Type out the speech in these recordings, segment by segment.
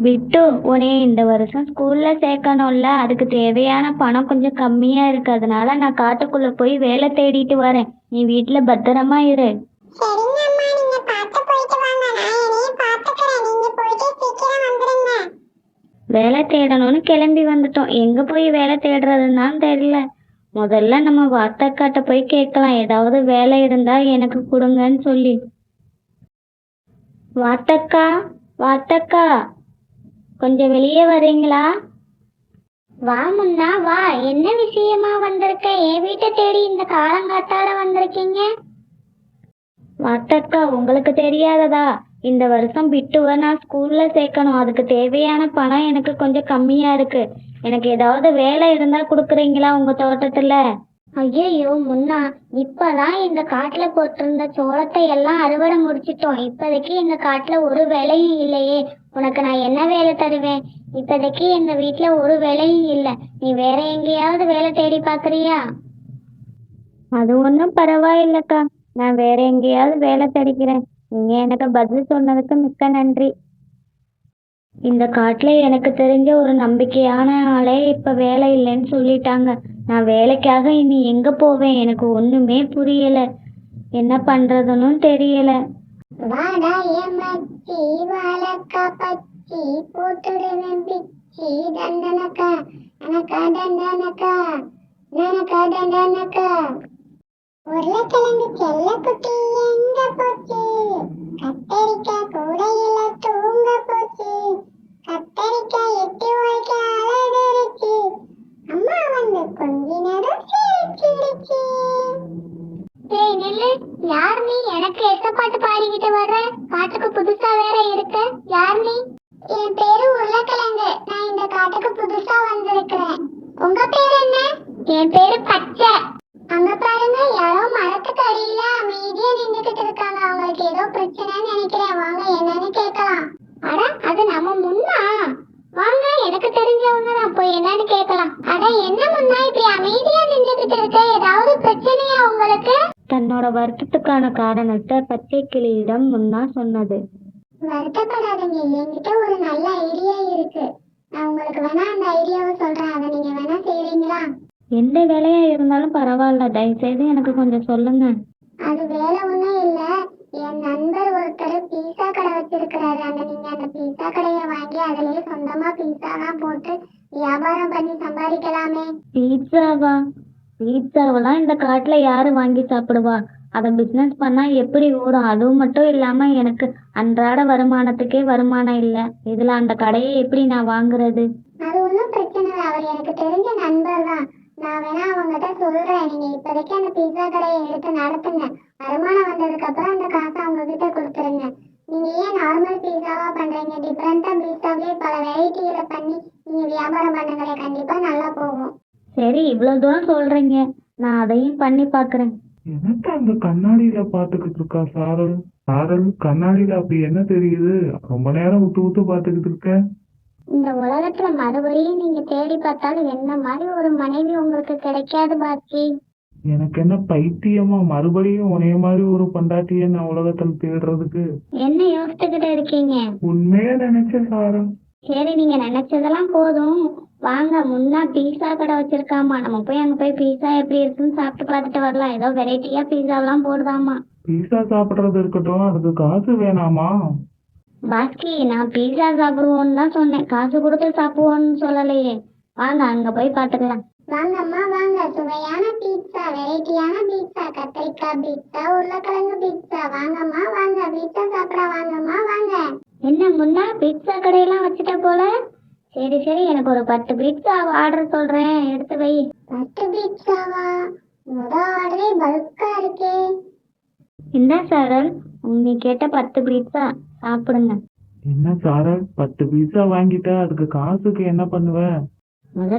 விட்டு உன்னைய இந்த வருஷம் ஸ்கூல்ல சேர்க்கணும்ல, அதுக்கு தேவையான பணம் கொஞ்சம் கம்மியா இருக்கு. அதனால நான் காட்டுக்குள்ள போய் வேலை தேடிட்டு வரேன். நீ வீட்ல பத்திரமா இரு. சரிங்க அம்மா, நீங்க பார்த்து போயிட்டு வாங்க. நான் என்னையும் பார்த்துக்கிறேன். நீங்க போயிட்டு சீக்கிரம் வந்துருங்க. வேலை தேடணும்னு கிளம்பி வந்துட்டோம். எங்க போய் வேலை தேடுறதுன்னு தான் தெரியல. முதல்ல நம்ம வார்த்தைக்காட்ட போய் கேட்கலாம், ஏதாவது வேலை இருந்தா எனக்கு கொடுங்கன்னு சொல்லி. வார்த்தக்கா, வார்த்தக்கா, கொஞ்சம் வெளியே வரீங்களா? வா முன்னா வா. என்ன விஷயமா வந்திருக்க? என் வீட்டை தேடி இந்த காலங்காத்தால வந்திருக்கீங்க? வார்த்தக்கா, உங்களுக்கு தெரியாததா? இந்த வருஷம் பிட்டுவை நான் ஸ்கூல்ல சேர்க்கணும். அதுக்கு தேவையான பணம் எனக்கு கொஞ்சம் கம்மியா இருக்கு. எனக்கு ஏதாவது வேலை இருந்தா கொடுக்குறீங்களா உங்க தோட்டத்துல? ஐயோ முன்னா, இப்பதான் இந்த காட்டுல போட்டிருந்த சோளத்தை எல்லாம் அறுவடை முடிச்சிட்டோம். இப்போதைக்கு எங்க காட்டுல ஒரு வேலையும் இல்லையே. உனக்கு நான் என்ன வேலை தருவேன்? இப்போதைக்கு எங்க வீட்டுல ஒரு வேலையும் இல்லை. நீ வேற எங்கேயாவது வேலை தேடி பாக்குறியா? அது ஒன்றும் பரவாயில்லக்கா, நான் வேற எங்கேயாவது வேலை தேடிக்கிறேன். நீங்க எனக்கு பதில் சொன்னதுக்கு மிக்க நன்றி. இந்த காட்டுல எனக்கு தெரிஞ்ச ஒரு நம்பிக்கையான ஆளே இப்ப வேலை இல்லைன்னு சொல்லிட்டாங்க. நான் வேலைக்காக இனி எங்க போவேன்? எனக்கு ஒண்ணுமே புரியல. என்ன பண்றதுன்னு தெரியல. வாடா ஏமாச்சி வாழக்கா பச்சி போட்டுடுவேன் பிச்சி தண்டனக்கா அனக்கா தண்டனக்கா நனக்கா தண்டனக்கா. உருளைக்கிழங்கு செல்ல குட்டி எங்க போச்சு? கத்தரிக்காய் கூடையில தூங்க போச்சு. கத்தரிக்காய் எட்டி உழைக்க அழகரிச்சு. அம்மா வந்து கொஞ்ச நேரம் சிரிச்சிடுச்சு. ஏய் நில்லு, யார் நீ? எனக்கு எத்த பாட்டு பாடிக்கிட்டு வர்ற? காட்டுக்கு புதுசா வேற இருக்க. யார் நீ? என் பேரு உருளைக்கிழங்கு. நான் இந்த காட்டுக்கு புதுசா வந்திருக்கிறேன். உங்க பேர் என்ன? என் பேரு பச்சை. அங்க பாருங்க, யாரோ மரத்துக்கு அடியில அமைதியா நின்றுகிட்டு இருக்காங்க. அவங்களுக்கு ஏதோ பிரச்சனைன்னு நினைக்கிறேன். வாங்க என்னன்னு கேட்கலாம். அட, அது நம்ம முன்னா. வாங்க, எனக்கு தெரிஞ்சவங்க தான், போய் என்னன்னு கேட்கலாம். அட என்ன முன்னா இப்படி அமைதியா நின்றுகிட்டு இருக்க? ஏதாவது பிரச்சனையா உங்களுக்கு? தன்னோட வருத்தத்துக்கான காரணத்தை பச்சை கிளியிடம் முன்னா சொன்னது. வருத்தப்படாதீங்க, என்கிட்ட ஒரு நல்ல ஐடியா இருக்கு. நான் உங்களுக்கு வேணா அந்த ஐடியாவை சொல்றேன். அதை நீங்க வேணா செய்றீங்களா? எந்த வேலையா இருந்தாலும் பரவாயில்ல, தயவுசெய்து எனக்கு கொஞ்சம் சொல்லுங்க. அது வேலை ஒண்ணும் இல்ல. என் நண்பர் ஒருத்தர் பீஸா கடை வச்சிருக்கிறாரு. நீங்க அந்த பீஸா கடையை வாங்கி அதுலயே சொந்தமா பீஸாலாம் போட்டு வியாபாரம் பண்ணி சம்பாதிக்கலாமே. பீட்சாவா? பீட்சாவெல்லாம் இந்த காட்டுல யாரு வாங்கி சாப்பிடுவா? அதை பிசினஸ் பண்ணா எப்படி ஓடும்? அதுவும் மட்டும் இல்லாம எனக்கு அன்றாட வருமானத்துக்கே வருமானம் இல்ல. இதுல அந்த கடையை எப்படி நான் வாங்குறது? அது ஒன்றும் பிரச்சனை இல்லை. அவர் எனக்கு தெரிஞ்ச நண்பர் தான். நான் வேணா அவங்ககிட்ட சொல்றேன். நீங்க இப்போதைக்கு அந்த பீஸா கடையை எடுத்து நடத்துங்க. வருமானம் வந்ததுக்கு அப்புறம் அந்த காசை அவங்க கிட்ட கொடுத்துருங்க. நீங்க ஏன் நார்மல் பீஸாவா பண்றீங்க? டிஃப்ரெண்டா பீஸாவே பல வெரைட்டிகளை பண்ணி நீங்க வியாபாரம் பண்ணுங்களே, கண்டிப்பா நல்லா போகும். சரி, இவ்வளவு தூரம் சொல்றீங்க, நான் அதையும் பண்ணி பாக்குறேன். எனக்கு அந்த கண்ணாடியில பாத்துக்கிட்டு இருக்கா சாரல். சாரல், கண்ணாடியில அப்படி என்ன தெரியுது? ரொம்ப நேரம் விட்டு விட்டு பாத்துக்கிட்டு இருக்க. இந்த உலகத்துல மறுபடியும் நீங்க தேடி பார்த்தாலும் என்ன மாதிரி ஒரு மனைவி உங்களுக்கு கிடைக்காது பாக்கி. எனக்கு என்ன பைத்தியமா? மறுபடியும் உனைய மாதிரி ஒரு பொண்டாட்டிய நான் உலகத்துல தேடுறதுக்கு? என்ன யோசிச்சுக்கிட்டு இருக்கீங்க? உண்மையா நினைச்ச சாரல். சரி, நீங்க நினைச்சதெல்லாம் போதும். வாங்க, முன்னா பீஸா கடை வச்சிருக்காமா. நம்ம போய் அங்க போய் பீஸா எப்படி இருக்குன்னு சாப்பிட்டு பார்த்துட்டு வரலாம். ஏதோ வெரைட்டியா பீஸாவெல்லாம் போடுதாமா. பீஸா சாப்பிடுறது இருக்கட்டும், அதுக்கு காசு வேணாமா? பாஸ்கி, நான் பீஸா சாப்பிடுவோன்னு தான் சொன்னேன், காசு கொடுத்து சாப்பிடுவோன்னு சொல்லலையே. வாங்க, அங்க போய் பார்த்துக்கலாம். வாங்கம்மா வாங்க, சுவையான பீட்சா, வெரைட்டியான பீட்சா, கத்திரிக்காய் பீட்சா, உருளைக்கிழங்கு பீட்சா. வாங்கம்மா வாங்க, பீட்சா சாப்பிட வாங்கம்மா வாங்க. என்ன முன்னா பீட்சா கடையெல்லாம் வச்சுட்ட போல? சரி சரி, எனக்கு ஒரு 10 பீட்சா ஆர்டர் சொல்றேன், எடுத்து வை. 10 பீட்சாவா? முதல் ஆர்டரே பல்கா இருக்கே. என்ன சாரல், நீ கேட்ட 10 பீட்சா சாப்பிடுங்க. என்ன சாரல், 10 பீஸா வாங்கிட்ட, அதுக்கு காசுக்கு என்ன பண்ணுவ?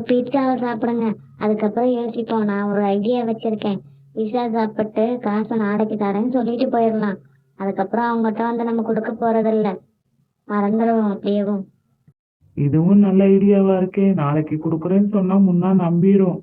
பீட்சாவை சாப்பிடுங்க, அதுக்கப்புறம் யோசிப்போம். நான் ஒரு ஐடியா வச்சிருக்கேன். பீட்சா சாப்பிட்டு காசை நாளைக்கு தரேன்னு சொல்லிட்டு போயிடலாம். அதுக்கப்புறம் அவங்ககிட்ட வந்து நம்ம கொடுக்க போறதில்ல, மறந்துடுவோம் அப்படியேவும். இதுவும் நல்ல ஐடியாவா இருக்கே. நாளைக்கு கொடுக்குறேன்னு சொன்னா முன்னா நம்பிரும்.